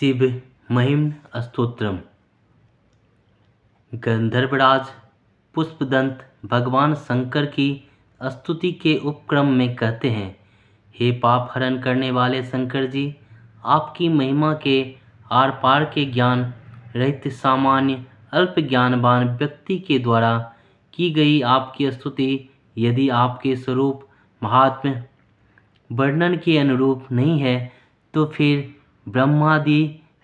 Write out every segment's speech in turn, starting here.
शिव महिम्न स्तोत्रम। गंधर्वराज पुष्पदंत भगवान शंकर की स्तुति के उपक्रम में कहते हैं, हे पाप हरण करने वाले शंकर जी, आपकी महिमा के आर पार के ज्ञान रहित सामान्य अल्प ज्ञानवान व्यक्ति के द्वारा की गई आपकी स्तुति यदि आपके स्वरूप महात्म्य वर्णन के अनुरूप नहीं है तो फिर ब्रह्मादि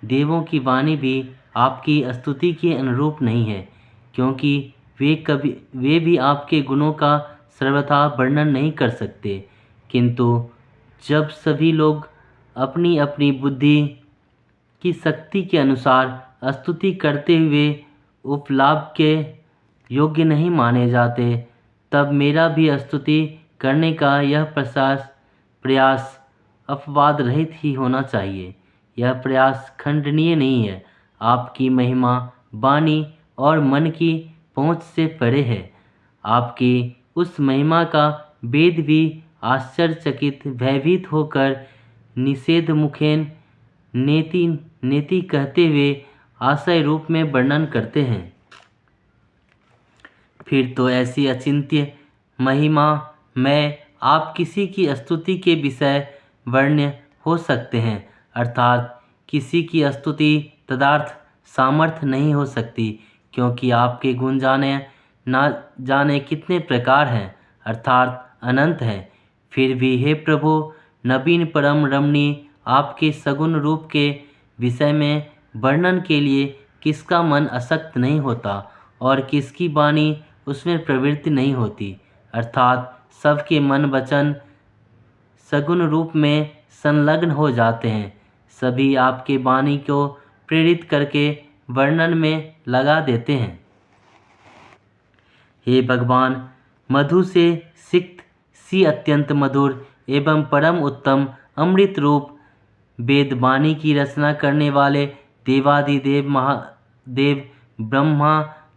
देवों की वाणी भी आपकी स्तुति के अनुरूप नहीं है, क्योंकि वे भी आपके गुणों का सर्वथा वर्णन नहीं कर सकते। किंतु जब सभी लोग अपनी अपनी बुद्धि की शक्ति के अनुसार स्तुति करते हुए उपलाभ के योग्य नहीं माने जाते, तब मेरा भी स्तुति करने का यह प्रयास अपवाद रहित ही होना चाहिए। यह प्रयास खंडनीय नहीं है। आपकी महिमा वाणी और मन की पहुँच से परे है। आपकी उस महिमा का वेद भी आश्चर्यचकित भयभीत होकर निषेध मुखेन नेति नेति कहते हुए आशय रूप में वर्णन करते हैं। फिर तो ऐसी अचिंत्य महिमा में आप किसी की स्तुति के विषय वर्ण्य हो सकते हैं, अर्थात किसी की स्तुति तदार्थ सामर्थ्य नहीं हो सकती, क्योंकि आपके गुण जाने ना जाने कितने प्रकार हैं, अर्थात अनंत हैं। फिर भी हे प्रभु, नवीन परम रमणीय आपके सगुण रूप के विषय में वर्णन के लिए किसका मन आसक्त नहीं होता और किसकी वाणी उसमें प्रवृत्ति नहीं होती, अर्थात सबके मन वचन सगुण रूप में संलग्न हो जाते हैं। सभी आपके वाणी को प्रेरित करके वर्णन में लगा देते हैं। हे भगवान, मधु से सिक्त सी अत्यंत मधुर एवं परम उत्तम अमृत रूप वेद वाणी की रचना करने वाले देवादिदेव महादेव ब्रह्मा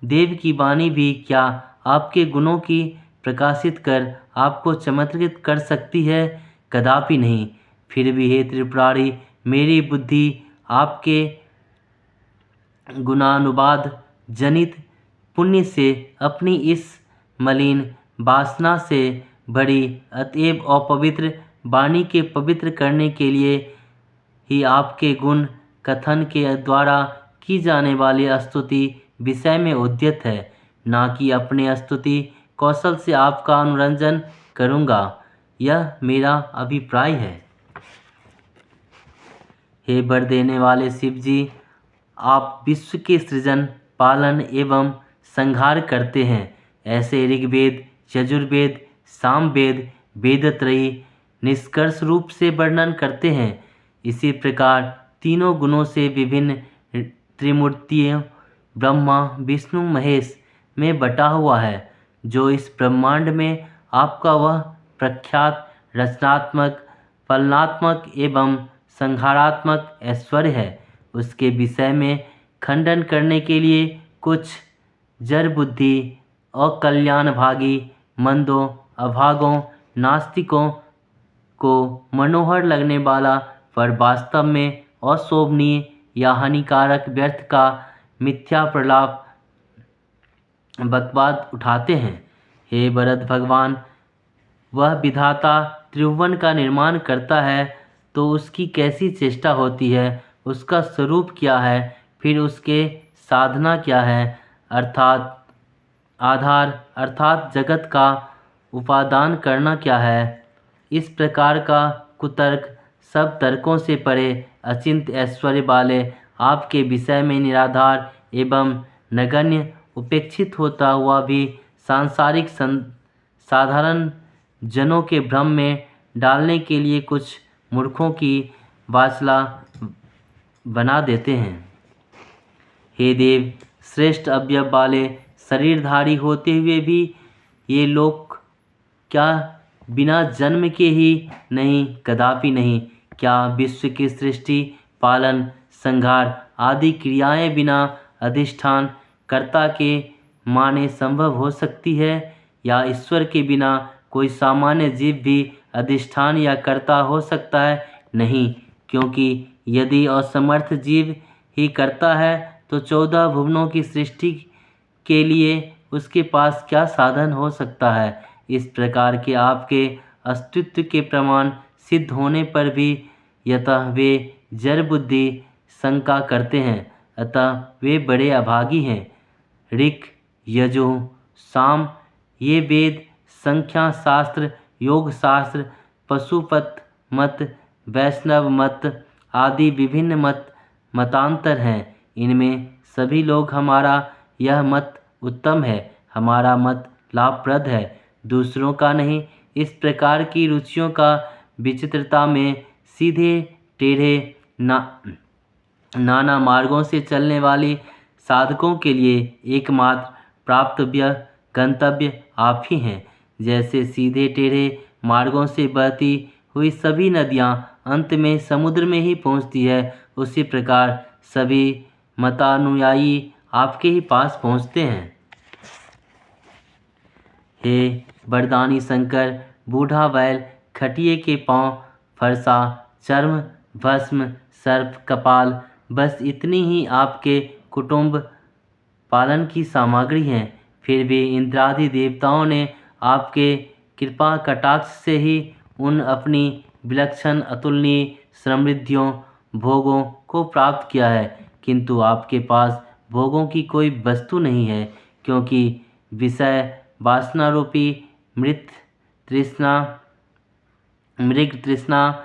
देव की वाणी भी क्या आपके गुणों की प्रकाशित कर आपको चमत्कृत कर सकती है? कदापि नहीं। फिर भी हे त्रिपुरारी, मेरी बुद्धि आपके गुणानुवाद जनित पुण्य से अपनी इस मलिन वासना से भरी, अतएव अपवित्र वाणी के पवित्र करने के लिए ही आपके गुण कथन के द्वारा की जाने वाली स्तुति विषय में उद्यत है, ना कि अपने स्तुति कौशल से आपका अनुरंजन करूँगा। यह मेरा अभिप्राय है। हे वर देने वाले शिव जी, आप विश्व के सृजन, पालन एवं संहार करते हैं। ऐसे ऋग्वेद, यजुर्वेद, सामवेद, वेदत्रयी निष्कर्ष रूप से वर्णन करते हैं। इसी प्रकार तीनों गुणों से विभिन्न त्रिमूर्तियों ब्रह्मा विष्णु महेश में बटा हुआ है, जो इस ब्रह्मांड में आपका वह प्रख्यात रचनात्मक, पालनात्मक एवं संहारात्मक ऐश्वर्य है। उसके विषय में खंडन करने के लिए कुछ जड़ बुद्धि, अकल्याणभागी, मंदों, अभागों, नास्तिकों को मनोहर लगने वाला पर वास्तव में अशोभनीय या हानिकारक व्यर्थ का मिथ्या प्रलाप बकवाद उठाते हैं। हे भरत भगवान, वह विधाता त्रिभुवन का निर्माण करता है तो उसकी कैसी चेष्टा होती है, उसका स्वरूप क्या है, फिर उसके साधना क्या है, अर्थात आधार अर्थात जगत का उपादान करना क्या है। इस प्रकार का कुतर्क सब तर्कों से परे अचिंत्य ऐश्वर्य वाले आपके विषय में निराधार एवं नगण्य उपेक्षित होता हुआ भी सांसारिक साधारण जनों के भ्रम में डालने के लिए कुछ मूर्खों की वासना बना देते हैं। हे देव, श्रेष्ठ अवयव वाले शरीरधारी होते हुए भी ये लोग क्या बिना जन्म के ही नहीं? कदापि नहीं। क्या विश्व की सृष्टि, पालन, संहार आदि क्रियाएं बिना अधिष्ठान कर्ता के माने संभव हो सकती है, या ईश्वर के बिना कोई सामान्य जीव भी अधिष्ठान या कर्ता हो सकता है? नहीं, क्योंकि यदि असमर्थ जीव ही करता है तो 14 भुवनों की सृष्टि के लिए उसके पास क्या साधन हो सकता है। इस प्रकार के आपके अस्तित्व के प्रमाण सिद्ध होने पर भी यतः वे जड़ बुद्धि शंका करते हैं, अतः वे बड़े अभागी हैं। ऋक्, यजुः, साम ये वेद, संख्या शास्त्र, योग शास्त्र, पशुपत मत, वैष्णव मत आदि विभिन्न मतांतर हैं। इनमें सभी लोग हमारा यह मत उत्तम है, हमारा मत लाभप्रद है, दूसरों का नहीं। इस प्रकार की रुचियों का विचित्रता में सीधे टेढ़े नाना मार्गों से चलने वाली साधकों के लिए एकमात्र प्राप्तव्य गंतव्य आप ही हैं। जैसे सीधे टेढ़े मार्गों से बहती हुई सभी नदियां अंत में समुद्र में ही पहुंचती है, उसी प्रकार सभी मतानुयायी आपके ही पास पहुंचते हैं। हे वरदानी शंकर, बूढ़ा बैल खटिए के पांव, फरसा, चर्म, भस्म, सर्प, कपाल, बस इतनी ही आपके कुटुंब पालन की सामग्री हैं। फिर भी इंद्रादि देवताओं ने आपके कृपा कटाक्ष से ही उन अपनी विलक्षण अतुलनीय समृद्धियों भोगों को प्राप्त किया है, किंतु आपके पास भोगों की कोई वस्तु नहीं है, क्योंकि विषय वासना रूपी मृग तृष्णा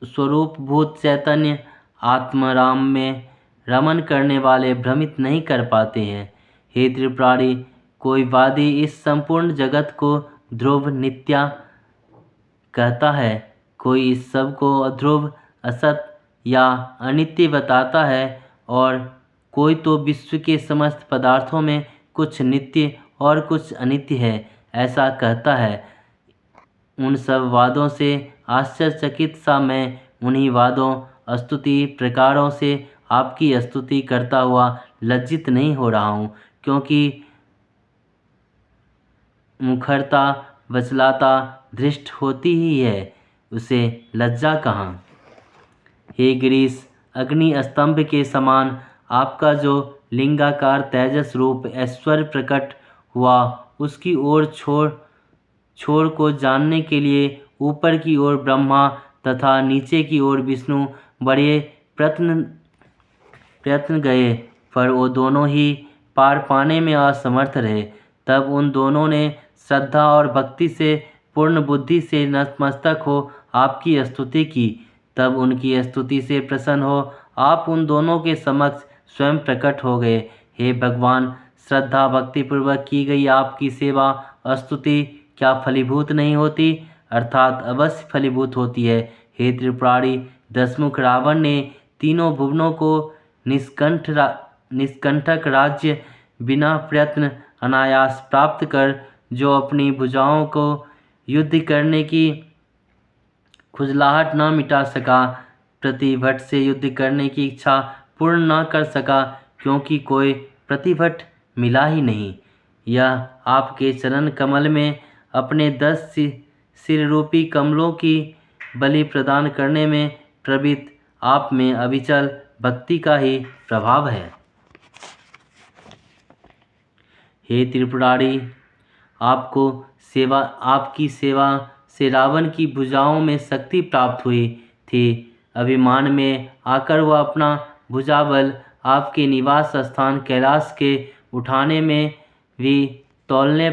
स्वरूपभूत चैतन्य आत्माराम में रमन करने वाले भ्रमित नहीं कर पाते हैं। हे त्रिपुरारी, कोई वादी इस संपूर्ण जगत को ध्रुव नित्या कहता है, कोई इस सब को अध्रुव असत या अनित्य बताता है, और कोई तो विश्व के समस्त पदार्थों में कुछ नित्य और कुछ अनित्य है ऐसा कहता है। उन सब वादों से आश्चर्यचकित सा मैं उन्हीं वादों स्तुति प्रकारों से आपकी स्तुति करता हुआ लज्जित नहीं हो रहा हूँ, क्योंकि मुखरता वचलाता धृष्ट होती ही है, उसे लज्जा कहाँ। हे गिरीश, अग्नि स्तंभ के समान आपका जो लिंगाकार तेजस रूप ऐश्वर्य प्रकट हुआ, उसकी ओर छोर को जानने के लिए ऊपर की ओर ब्रह्मा तथा नीचे की ओर विष्णु बड़े प्रयत्न गए, पर वो दोनों ही पार पाने में असमर्थ रहे। तब उन दोनों ने श्रद्धा और भक्ति से पूर्ण बुद्धि से नतमस्तक हो आपकी स्तुति की। तब उनकी स्तुति से प्रसन्न हो आप उन दोनों के समक्ष स्वयं प्रकट हो गए। हे भगवान, श्रद्धा भक्तिपूर्वक की गई आपकी सेवा स्तुति क्या फलीभूत नहीं होती, अर्थात अवश्य फलीभूत होती है। हे त्रिपुरारी, दशमुख रावण ने तीनों भुवनों को निष्कंटक राज्य बिना प्रयत्न अनायास प्राप्त कर, जो अपनी भुजाओं को युद्ध करने की खुजलाहट न मिटा सका, प्रतिभट से युद्ध करने की इच्छा पूर्ण न कर सका, क्योंकि कोई प्रतिभट मिला ही नहीं। यह आपके चरण कमल में अपने 10 सिर रूपी कमलों की बलि प्रदान करने में प्रवृत्त आप में अविचल भक्ति का ही प्रभाव है। हे त्रिपुरारी, आपकी सेवा से रावण की भुजाओं में शक्ति प्राप्त हुई थी। अभिमान में आकर वह अपना भुजाबल आपके निवास स्थान कैलाश के उठाने में भी तौलने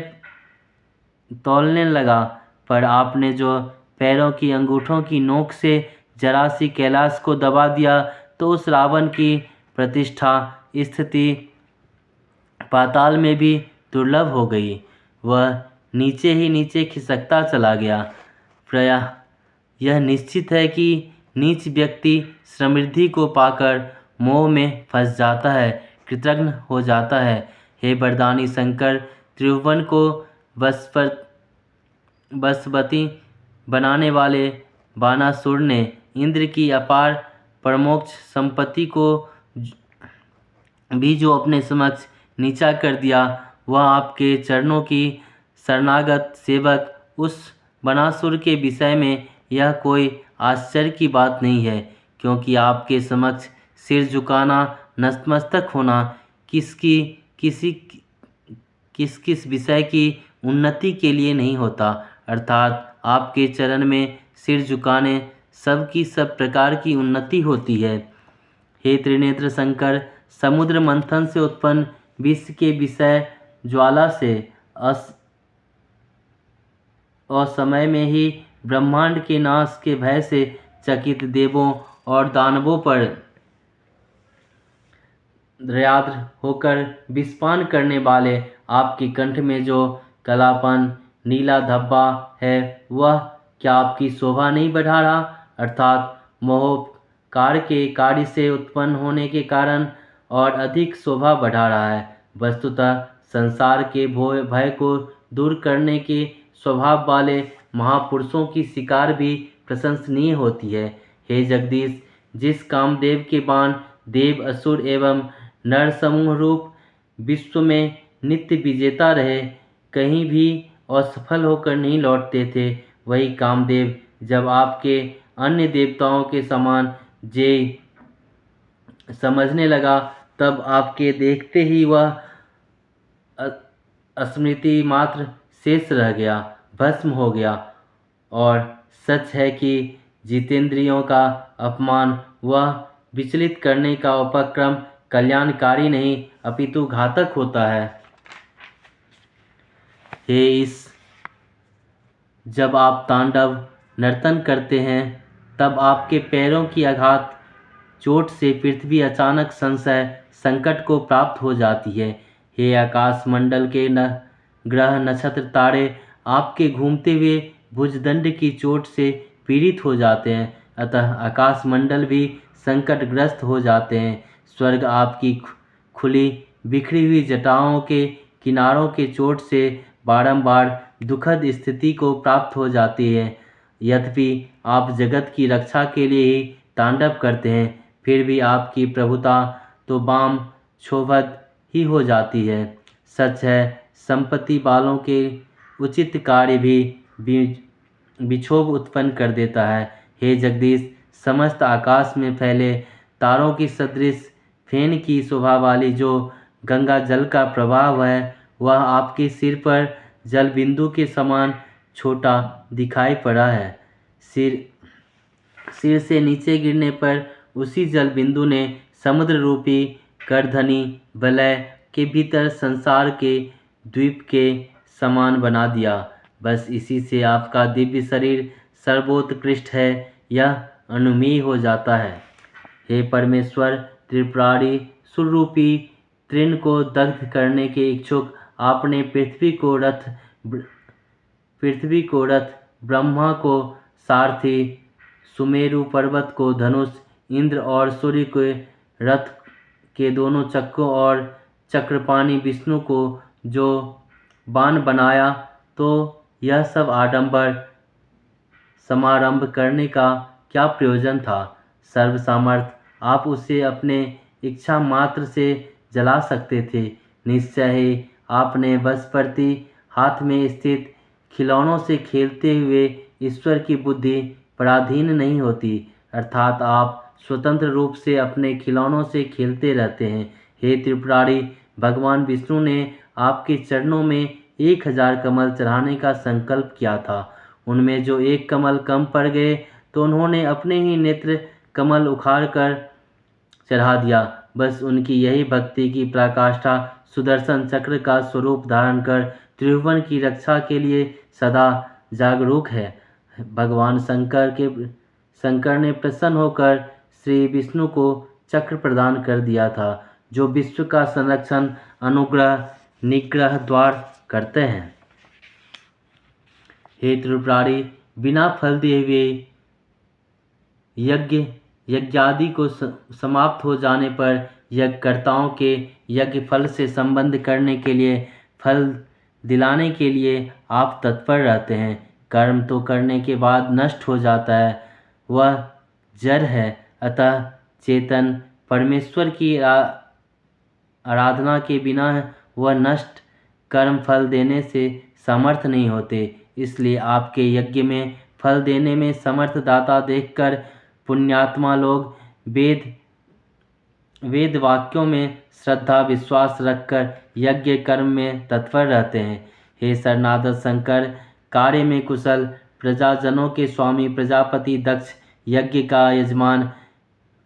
लगा, पर आपने जो पैरों की अंगूठों की नोक से जरा सी कैलाश को दबा दिया, तो उस रावण की प्रतिष्ठा स्थिति पाताल में भी दुर्लभ हो गई। वह नीचे ही नीचे खिसकता चला गया। प्रायः यह निश्चित है कि नीच व्यक्ति समृद्धि को पाकर मोह में फंस जाता है, कृतघ्न हो जाता है। हे वरदानी शंकर, त्रिभुवन को वशवती बनाने वाले बानासुर ने इंद्र की अपार परमोक्ष संपत्ति को भी जो अपने समक्ष नीचा कर दिया, वह आपके चरणों की शरणागत सेवक उस बनासुर के विषय में यह कोई आश्चर्य की बात नहीं है, क्योंकि आपके समक्ष सिर झुकाना, नतमस्तक होना किसकी किसी किस किस विषय की उन्नति के लिए नहीं होता, अर्थात आपके चरण में सिर झुकाने सब की सब प्रकार की उन्नति होती है। हे त्रिनेत्र शंकर, समुद्र मंथन से उत्पन्न विश्व के विषय ज्वाला से असमय में ही ब्रह्मांड के नाश के भय से चकित देवों और दानवों पर दयाद्र होकर विषपान करने वाले आपके कंठ में जो कालापन नीला धब्बा है, वह क्या आपकी शोभा नहीं बढ़ा रहा, अर्थात मोहकार के कार्य से उत्पन्न होने के कारण और अधिक शोभा बढ़ा रहा है। वस्तुतः संसार के भय को दूर करने के स्वभाव वाले महापुरुषों की शिकार भी प्रशंसनीय होती है। हे जगदीश, जिस कामदेव के बाण देव, असुर एवं नर समूह रूप विश्व में नित्य विजेता रहे, कहीं भी असफल होकर नहीं लौटते थे, वही कामदेव जब आपके अन्य देवताओं के समान जे समझने लगा, तब आपके देखते ही वह स्मृति मात्र शेष रह गया, भस्म हो गया। और सच है कि जितेंद्रियों का अपमान वह विचलित करने का उपक्रम कल्याणकारी नहीं अपितु घातक होता है। हे इस जब आप तांडव नर्तन करते हैं, तब आपके पैरों की आघात चोट से पृथ्वी अचानक संशय संकट को प्राप्त हो जाती है। हे आकाश मंडल के ग्रह नक्षत्र तारे आपके घूमते हुए भुजदंड की चोट से पीड़ित हो जाते हैं, अतः आकाश मंडल भी संकटग्रस्त हो जाते हैं। स्वर्ग आपकी खुली बिखरी हुई जटाओं के किनारों के चोट से बारंबार दुखद स्थिति को प्राप्त हो जाती है। यद्यपि आप जगत की रक्षा के लिए ही तांडव करते हैं, फिर भी आपकी प्रभुता तो बाम क्षोभद ही हो जाती है। सच है, संपत्ति वालों के उचित कार्य भी विक्षोभ उत्पन्न कर देता है। हे जगदीश, समस्त आकाश में फैले तारों की सदृश फेन की शोभा वाली जो गंगा जल का प्रवाह है, वह आपके सिर पर जल बिंदु के समान छोटा दिखाई पड़ा है। सिर से नीचे गिरने पर उसी जल बिंदु ने समुद्र रूपी करधनी वलय के भीतर संसार के द्वीप के समान बना दिया। बस इसी से आपका दिव्य शरीर सर्वोत्कृष्ट है, यह अनुमेय हो जाता है। हे परमेश्वर, त्रिपुरारी सुररूपी तृण को दग्ध करने के इच्छुक आपने पृथ्वी को रथ, ब्रह्मा को सारथी, सुमेरु पर्वत को धनुष, इंद्र और सूर्य के रथ के दोनों चक्रों और चक्रपाणी विष्णु को जो बाण बनाया, तो यह सब आडंबर समारंभ करने का क्या प्रयोजन था। सर्व सामर्थ आप उसे अपने इच्छा मात्र से जला सकते थे। निश्चय ही आपने बसपर्ती हाथ में स्थित खिलौनों से खेलते हुए ईश्वर की बुद्धि पराधीन नहीं होती, अर्थात आप स्वतंत्र रूप से अपने खिलौनों से खेलते रहते हैं। हे त्रिपुरारी, भगवान विष्णु ने आपके चरणों में 1000 कमल चढ़ाने का संकल्प किया था। उनमें जो एक कमल कम पड़ गए, तो उन्होंने अपने ही नेत्र कमल उखाड़ कर चढ़ा दिया। बस उनकी यही भक्ति की पराकाष्ठा सुदर्शन चक्र का स्वरूप धारण कर त्रिभुवन की रक्षा के लिए सदा जागरूक है। भगवान शंकर ने प्रसन्न होकर श्री विष्णु को चक्र प्रदान कर दिया था, जो विश्व का संरक्षण अनुग्रह निग्रह द्वार करते हैं। हे त्रिपुरारी, बिना फल दिए हुए यज्ञादि को समाप्त हो जाने पर यज्ञकर्ताओं के यज्ञ फल से संबंध करने के लिए, फल दिलाने के लिए आप तत्पर रहते हैं। कर्म तो करने के बाद नष्ट हो जाता है, वह जड़ है, अतः चेतन परमेश्वर की आराधना के बिना वह नष्ट कर्म फल देने से समर्थ नहीं होते। इसलिए आपके यज्ञ में फल देने में समर्थ दाता देखकर पुण्यात्मा लोग वेद वाक्यों में श्रद्धा विश्वास रखकर यज्ञ कर्म में तत्पर रहते हैं। हे शरणागत शंकर, कार्य में कुशल प्रजाजनों के स्वामी प्रजापति दक्ष यज्ञ का यजमान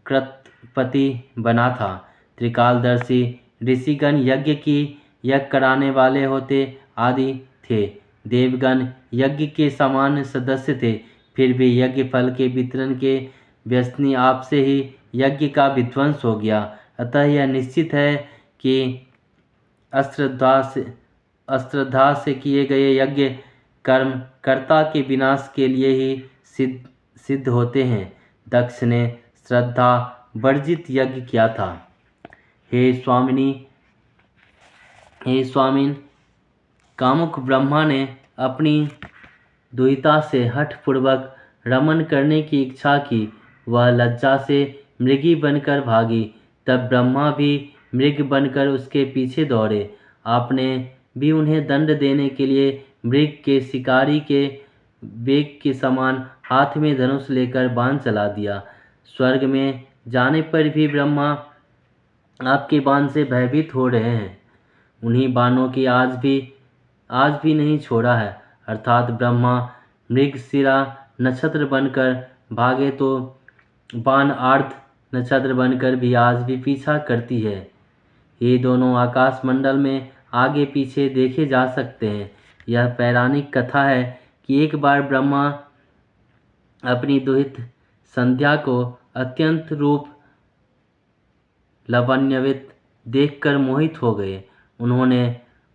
कृतपति बना था। त्रिकालदर्शी ऋषिगण यज्ञ कराने वाले होते आदि थे। देवगण यज्ञ के सामान्य सदस्य थे, फिर भी यज्ञ फल के वितरण के व्यसनी आपसे ही यज्ञ का विध्वंस हो गया। अतः यह निश्चित है कि अश्रद्धा से किए गए यज्ञ कर्म कर्ता के विनाश के लिए ही सिद्ध होते हैं। दक्ष ने श्रद्धा वर्जित यज्ञ किया था। हे स्वामिन, कामुक ब्रह्मा ने अपनी दुहिता से हठपूर्वक रमन करने की इच्छा की। वह लज्जा से मृगी बनकर भागी। तब ब्रह्मा भी मृग बनकर उसके पीछे दौड़े। आपने भी उन्हें दंड देने के लिए मृग के शिकारी के वेग के समान हाथ में धनुष लेकर बाण चला दिया। स्वर्ग में जाने पर भी ब्रह्मा आपके बाण से भयभीत हो रहे हैं। उन्हीं बाणों की आज भी नहीं छोड़ा है। अर्थात ब्रह्मा मृगशिरा नक्षत्र बनकर भागे तो बाण आर्द्र नक्षत्र बनकर भी आज भी पीछा करती है। ये दोनों आकाश मंडल में आगे पीछे देखे जा सकते हैं। यह पौराणिक कथा है कि एक बार ब्रह्मा अपनी दुहित संध्या को अत्यंत रूप लावण्यवत देखकर मोहित हो गए। उन्होंने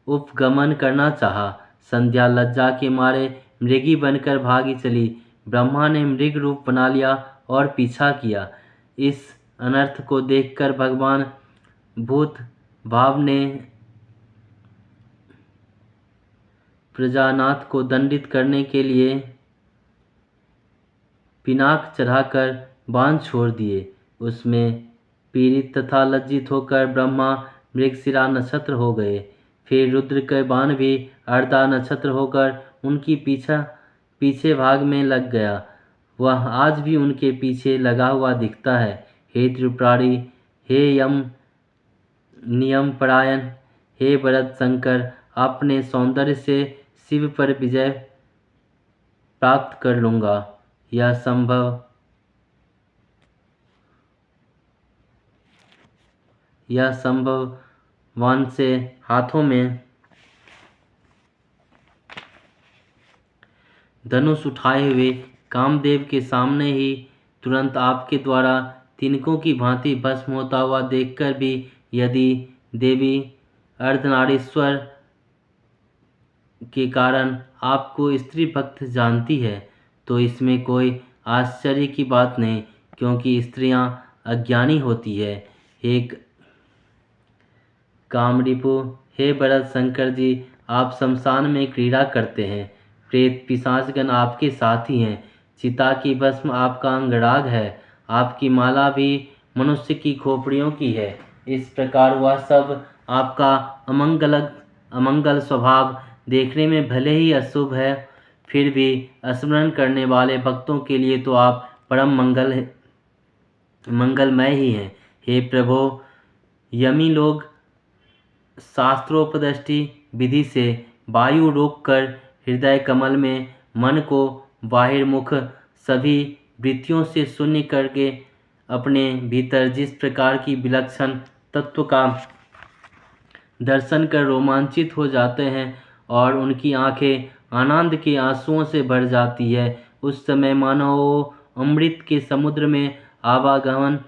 उपगमन करना चाहा। संध्या लज्जा के मारे मृगी बनकर भागी चली। ब्रह्मा ने मृग रूप बना लिया और पीछा किया। इस अनर्थ को देखकर भगवान भूत भाव ने प्रजानाथ को दंडित करने के लिए पिनाक चढ़ाकर बाण छोड़ दिए। उसमें पीड़ित तथा लज्जित होकर ब्रह्मा मृगशिरा नक्षत्र हो गए। फिर रुद्र के बाण भी अर्धा नक्षत्र होकर उनकी पीछे भाग में लग गया। वह आज भी उनके पीछे लगा हुआ दिखता है। हे त्रिपुरारी, हे यम नियम परायण, हे भरत शंकर, अपने सौंदर्य से शिव पर विजय प्राप्त कर लूँगा। यह संभव वन से हाथों में धनुष उठाए हुए कामदेव के सामने ही तुरंत आपके द्वारा तिनकों की भांति भस्म होता हुआ देखकर भी यदि देवी अर्धनारीश्वर के कारण आपको स्त्री भक्त जानती है तो इसमें कोई आश्चर्य की बात नहीं, क्योंकि स्त्रियां अज्ञानी होती है। एक कामरिपु, हे भरत शंकर जी, आप शमशान में क्रीड़ा करते हैं। प्रेत पिशाचगण आपके साथी हैं। चिता की भस्म आपका अंगराग है। आपकी माला भी मनुष्य की खोपड़ियों की है। इस प्रकार वह सब आपका अमंगल स्वभाव देखने में भले ही अशुभ है, फिर भी स्मरण करने वाले भक्तों के लिए तो आप परम मंगलमय ही हैं। हे प्रभो, यमी लोग शास्त्रोपदिष्ट विधि से वायु रोककर हृदय कमल में मन को बाहिर्मुख सभी वृत्तियों से शून्य करके अपने भीतर जिस प्रकार की विलक्षण तत्व का दर्शन कर रोमांचित हो जाते हैं और उनकी आंखें आनंद के आंसुओं से भर जाती है, उस समय मानो वो अमृत के समुद्र में आवागमन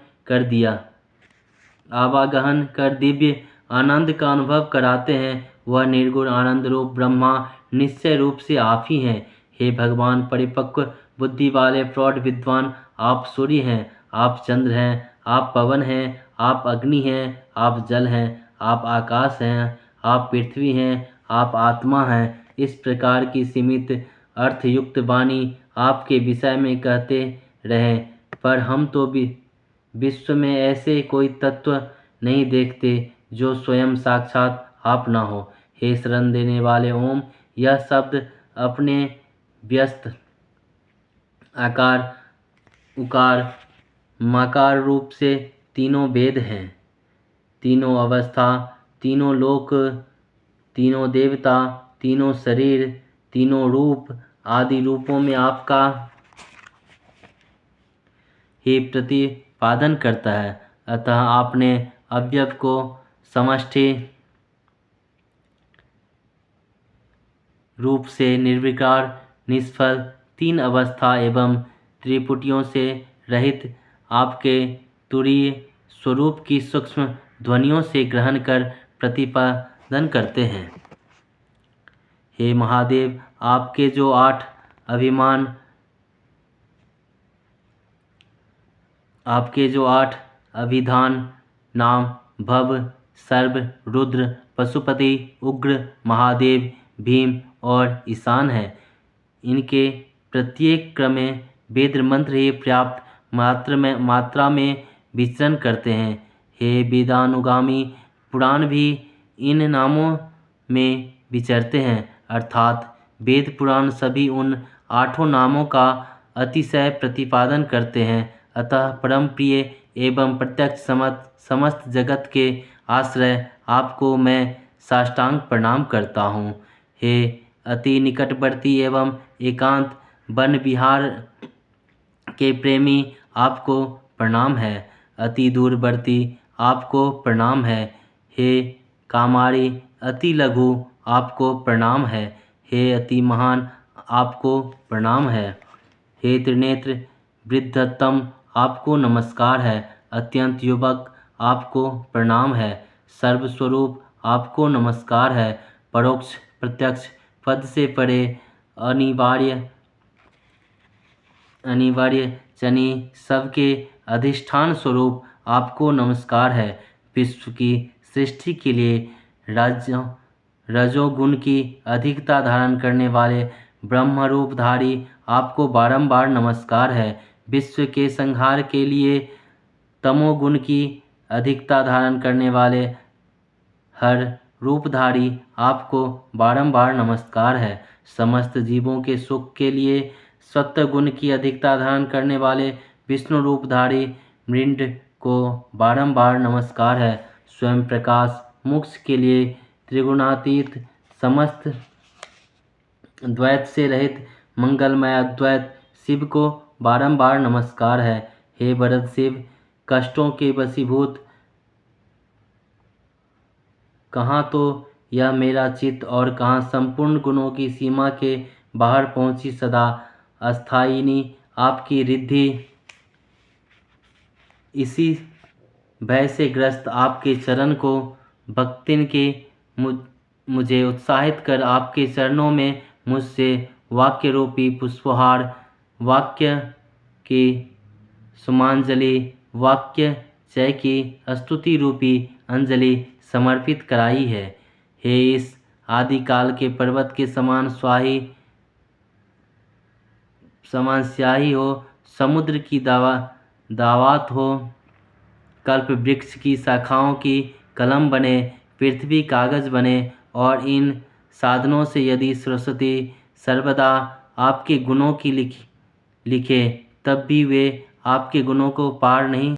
कर दिव्य आनंद का अनुभव कराते हैं। वह निर्गुण आनंद रूप ब्रह्मा निश्चय रूप से आप ही हैं। हे भगवान, परिपक्व बुद्धि वाले प्रौढ़ विद्वान, आप सूर्य हैं, आप चंद्र हैं, आप पवन हैं, आप अग्नि हैं, आप जल हैं, आप आकाश हैं, आप पृथ्वी हैं, आप आत्मा हैं। इस प्रकार की सीमित अर्थयुक्त वाणी आपके विषय में कहते रहें, पर हम तो विश्व में ऐसे कोई तत्व नहीं देखते जो स्वयं साक्षात आप ना हो। हे शरण देने वाले ओम, यह शब्द अपने व्यस्त आकार, उकार, मकार रूप से तीनों वेद हैं, तीनों अवस्था, तीनों लोक, तीनों देवता, तीनों शरीर, तीनों रूप आदि रूपों में आपका ही प्रतिपादन करता है। अतः आपने अव्यय को समष्टि रूप से निर्विकार, निष्फल, तीन अवस्था एवं त्रिपुटियों से रहित आपके तुरीय स्वरूप की सूक्ष्म ध्वनियों से ग्रहण कर प्रतिपादन करते हैं। हे महादेव, आपके जो 8 अभिमान, आपके जो 8 अभिधान नाम भव, सर्व, रुद्र, पशुपति, उग्र, महादेव, भीम और ईशान है, इनके प्रत्येक क्रम में वेद मंत्र ही पर्याप्त मात्रा में विचरण करते हैं। हे वेदानुगामी पुराण भी इन नामों में विचरते हैं, अर्थात वेद पुराण सभी उन 8 नामों का अतिशय प्रतिपादन करते हैं। अतः परम प्रिय एवं प्रत्यक्ष समस्त जगत के आश्रय आपको मैं साष्टांग प्रणाम करता हूँ। हे अति निकटवर्ती एवं एकांत वन विहार के प्रेमी, आपको प्रणाम है। अति दूरवर्ती आपको प्रणाम है। हे कामारी अति लघु आपको प्रणाम है। हे अति महान आपको प्रणाम है। हे त्रिनेत्र वृद्धतम आपको नमस्कार है। अत्यंत युवक आपको प्रणाम है। सर्वस्वरूप आपको नमस्कार है। परोक्ष प्रत्यक्ष पद से परे अनिवार्य चनी सबके अधिष्ठान स्वरूप आपको नमस्कार है। विश्व की सृष्टि के लिए रजोगुण की अधिकता धारण करने वाले ब्रह्मरूपधारी आपको बारंबार नमस्कार है। विश्व के संहार के लिए तमोगुण की अधिकता धारण करने वाले हर रूपधारी आपको बारंबार नमस्कार है। समस्त जीवों के सुख के लिए सत्वगुण की अधिकता धारण करने वाले विष्णु रूपधारी मृड को बारंबार नमस्कार है। स्वयं प्रकाश मोक्ष के लिए त्रिगुणातीत समस्त द्वैत से रहित मंगलमय अद्वैत शिव को बारंबार नमस्कार है। हे वरद शिव, कष्टों के वशीभूत, कहाँ तो यह मेरा चित्त और कहाँ संपूर्ण गुणों की सीमा के बाहर पहुँची सदा अस्थायिनी आपकी रिद्धि, इसी भय से ग्रस्त आपके चरण को भक्तिन के मुझे उत्साहित कर आपके चरणों में मुझसे वाक्य रूपी पुष्पहार, वाक्य की सुमांजलि, वाक्य जय की स्तुति रूपी अंजलि समर्पित कराई है। हे इस आदिकाल के पर्वत के समान स्याही हो, समुद्र की दावात हो, कल्प वृक्ष की शाखाओं की कलम बने, पृथ्वी कागज बने, और इन साधनों से यदि सरस्वती सर्वदा आपके गुणों की लिखे तब भी वे आपके गुणों को पार नहीं